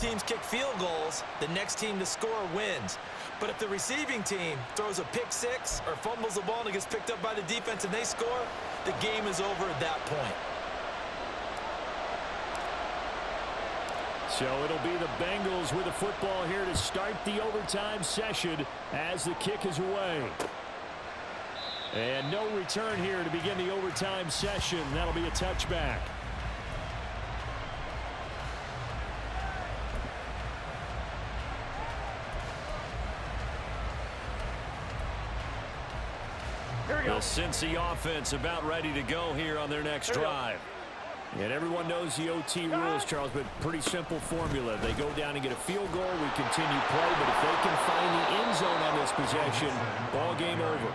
teams kick field goals, the next team to score wins. But if the receiving team throws a pick six or fumbles the ball and it gets picked up by the defense and they score, the game is over at that point. So it'll be the Bengals with the football here to start the overtime session as the kick is away. And no return here to begin the overtime session. That'll be a touchback. The Cincy offense about ready to go here on their next drive. And everyone knows the OT rules, Charles, but pretty simple formula. They go down and get a field goal, we continue play, but if they can find the end zone on this possession, ball game over.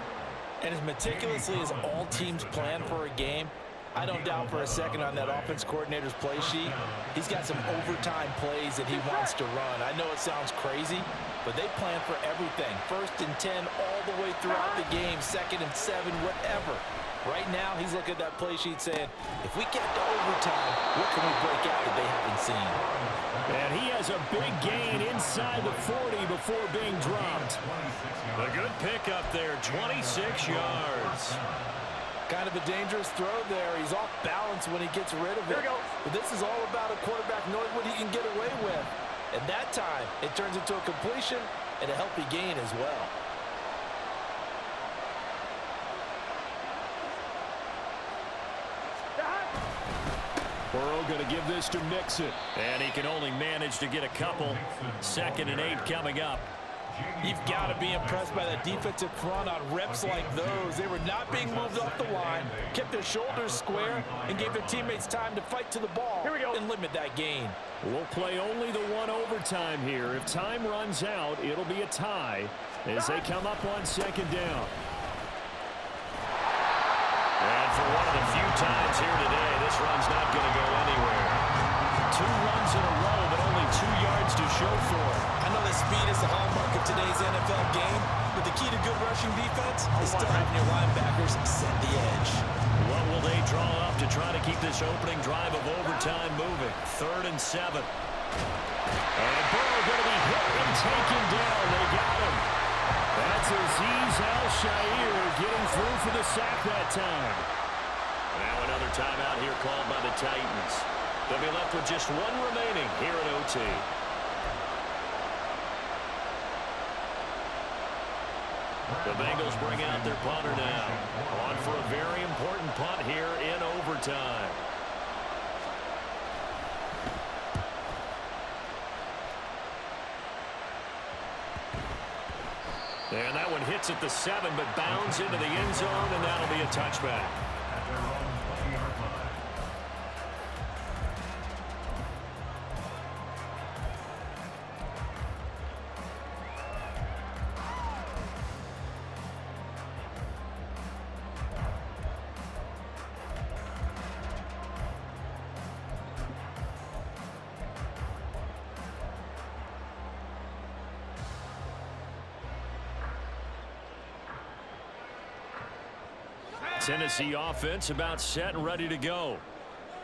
And as meticulously as all teams plan for a game, I don't doubt for a second on that offense coordinator's play sheet, he's got some overtime plays that he wants to run. I know it sounds crazy, but they plan for everything. 1st and 10 all the way throughout the game, 2nd and 7, whatever. Right now, he's looking at that play sheet saying, if we get to overtime, what can we break out that they haven't seen? And he has a big gain inside the 40 before being dropped. A good pickup there, 26 yards. Kind of a dangerous throw there. He's off balance when he gets rid of it. But this is all about a quarterback knowing what he can get away with. And that time, it turns into a completion and a healthy gain as well. Burrow going to give this to Mixon. And he can only manage to get a couple. 2nd and 8 coming up. You've got to be impressed by that defensive front on reps like those. They were not being moved off the line, kept their shoulders square, and gave their teammates time to fight to the ball and limit that gain. We'll play only the one overtime here. If time runs out, it'll be a tie as they come up on 2nd down. And for one of the few times here today, this run's not going to go anywhere. 2 runs in a row, but only 2 yards to show for it. I know that speed is the hallmark of today's NFL game, but the key to good rushing defense is still having your linebackers set the edge. What will they draw up to try to keep this opening drive of overtime moving? 3rd and 7. And Burrow going to be hit and taken down. They got him. That's Azeez Al-Shaair getting through for the sack that time. Now another timeout here called by the Titans. They'll be left with just 1 remaining here at OT. The Bengals bring out their punter now. On for a very important punt here in overtime. And that one hits at the 7, but bounds into the end zone, and that'll be a touchback. Tennessee offense about set and ready to go.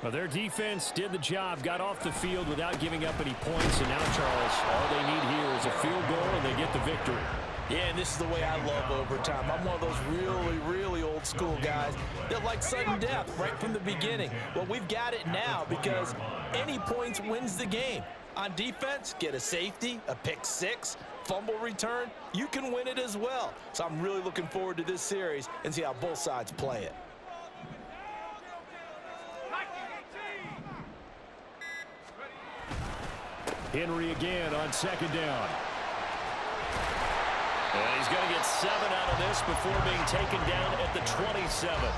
Well, their defense did the job, got off the field without giving up any points, and now, Charles, all they need here is a field goal, and they get the victory. Yeah, and this is the way I love overtime. I'm one of those really, really old school guys that like sudden death right from the beginning. Well, we've got it now because any points wins the game. On defense, get a safety, a pick six, fumble return, you can win it as well. So I'm really looking forward to this series and see how both sides play it. Henry again on 2nd down. And he's going to get 7 out of this before being taken down at the 27.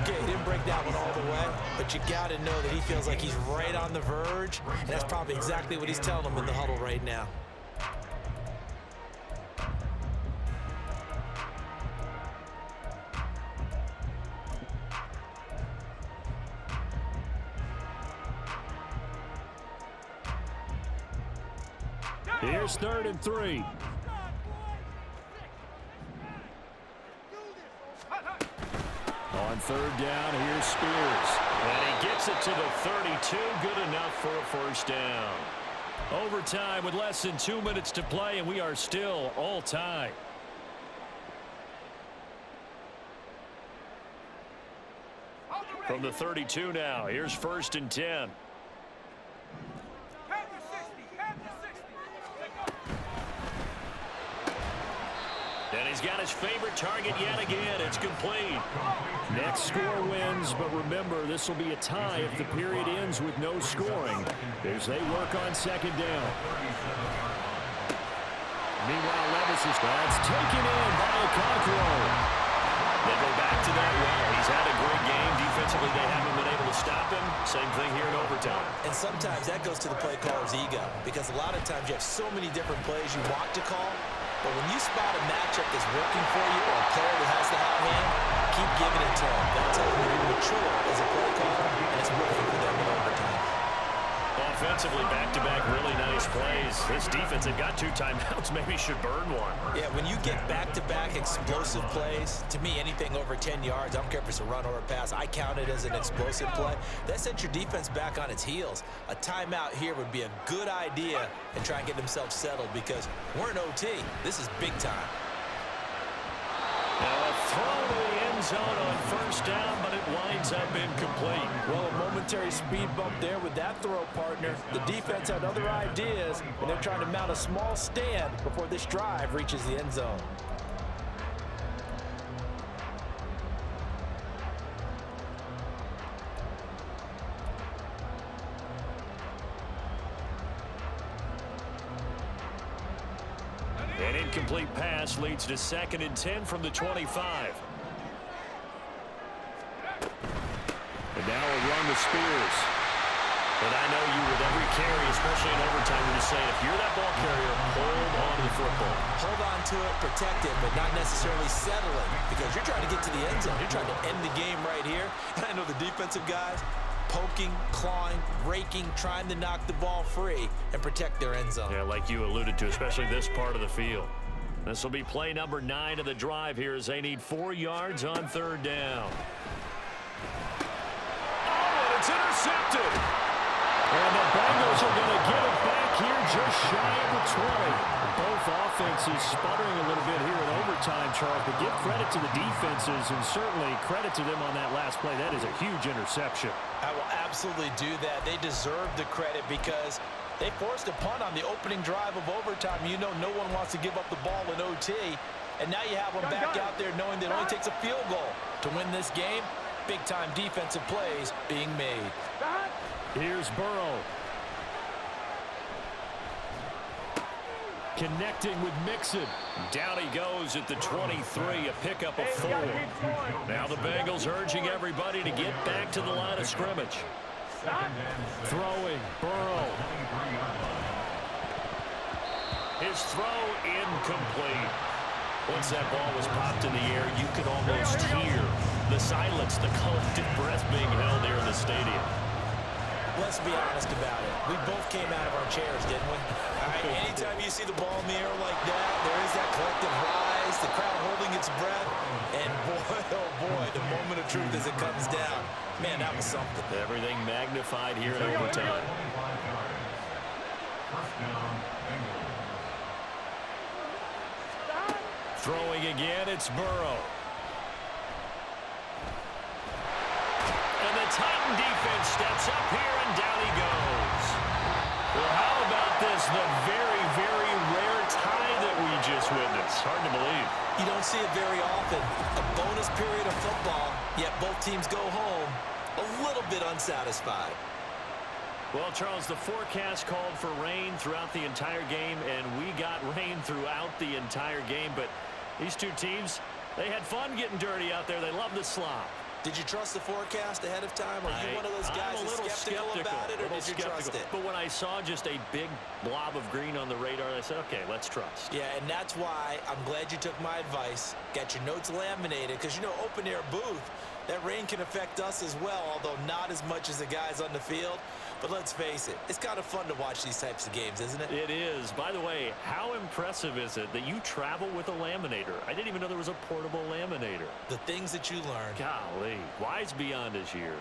Okay, he didn't break that one all the way, but you got to know that he feels like he's right on the verge, and that's probably exactly what he's telling them in the huddle right now. Here's 3rd and 3. On 3rd down, here's Spears. And he gets it to the 32. Good enough for a 1st down. Overtime with less than 2 minutes to play, and we are still all tied. From the 32 now, here's 1st and 10. And he's got his favorite target yet again. It's complete. Next score wins, but remember, this will be a tie if the period ends with no scoring as they work on 2nd down. Meanwhile, Levis is that's taken in by Okonkwo. They go back to that well. He's had a great game. Defensively, they haven't been able to stop him. Same thing here in overtime. And sometimes that goes to the play caller's ego, because a lot of times you have so many different plays you want to call, but when you spot a matchup that's working for you or a player that has the hot hand, keep giving it to him. That tells me you're mature as a play caller, and it's working for them in overtime. Offensively, back-to-back really nice plays. This defense, they've got 2 timeouts, maybe should burn one. Yeah, when you get back-to-back explosive plays, to me, anything over 10 yards, I don't care if it's a run or a pass, I count it as an explosive play. That sets your defense back on its heels. A timeout here would be a good idea and try and get themselves settled, because we're in OT. This is big time. Now a throw to the end zone on 1st down, but it winds up incomplete. Well, a momentary speed bump there with that throw, partner. The defense had other ideas, and they're trying to mount a small stand before this drive reaches the end zone. An incomplete pass leads to 2nd and 10 from the 25. And now a run to Spears. But I know you, with every carry, especially in overtime, you're just saying, if you're that ball carrier, hold on to the football. Hold on to it, protect it, but not necessarily settling, because you're trying to get to the end zone. You're trying to end the game right here. And I know the defensive guys poking, clawing, raking, trying to knock the ball free and protect their end zone. Yeah, like you alluded to, especially this part of the field. This will be play number 9 of the drive here as they need 4 yards on 3rd down. Oh, and it's intercepted. And the Bengals are going to get it back here just shy of the 20. Both offenses sputtering a little bit here in overtime, Charles, but give credit to the defenses and certainly credit to them on that last play. That is a huge interception. I will absolutely do that. They deserve the credit because they forced a punt on the opening drive of overtime. You know no one wants to give up the ball in OT. And now you have them back out there knowing that it only takes a field goal to win this game. Big-time defensive plays being made. Here's Burrow. Connecting with Mixon. Down he goes at the 23, a pickup of 4. Now the Bengals urging everybody to get back to the line of scrimmage. Throwing, Burrow. His throw incomplete. Once that ball was popped in the air, you could almost hear the silence, the collective breath being held here in the stadium. Let's be honest about it. We both came out of our chairs, didn't we? All right, anytime you see the ball in the air like that, there is that collective rise, the crowd holding its breath, and boy, oh boy, the moment of truth as it comes down. Man, that was something. Everything magnified here in overtime. Throwing again, it's Burrow. And the Titan defense steps up here, and down he goes. Well, how about this? The very, very rare tie that we just witnessed. Hard to believe. You don't see it very often. A bonus period of football, yet both teams go home a little bit unsatisfied. Well, Charles, the forecast called for rain throughout the entire game, and we got rain throughout the entire game. But these two teams, they had fun getting dirty out there. They love the slop. Did you trust the forecast ahead of time? Are you one of those guys that's skeptical about it, or did you trust it? But when I saw just a big blob of green on the radar, I said, okay, let's trust. Yeah, and that's why I'm glad you took my advice. Got your notes laminated, because, you know, open-air booth, that rain can affect us as well, although not as much as the guys on the field. But let's face it, it's kind of fun to watch these types of games, isn't it? It is. By the way, how impressive is it that you travel with a laminator? I didn't even know there was a portable laminator. The things that you learn. Golly, wise beyond his years.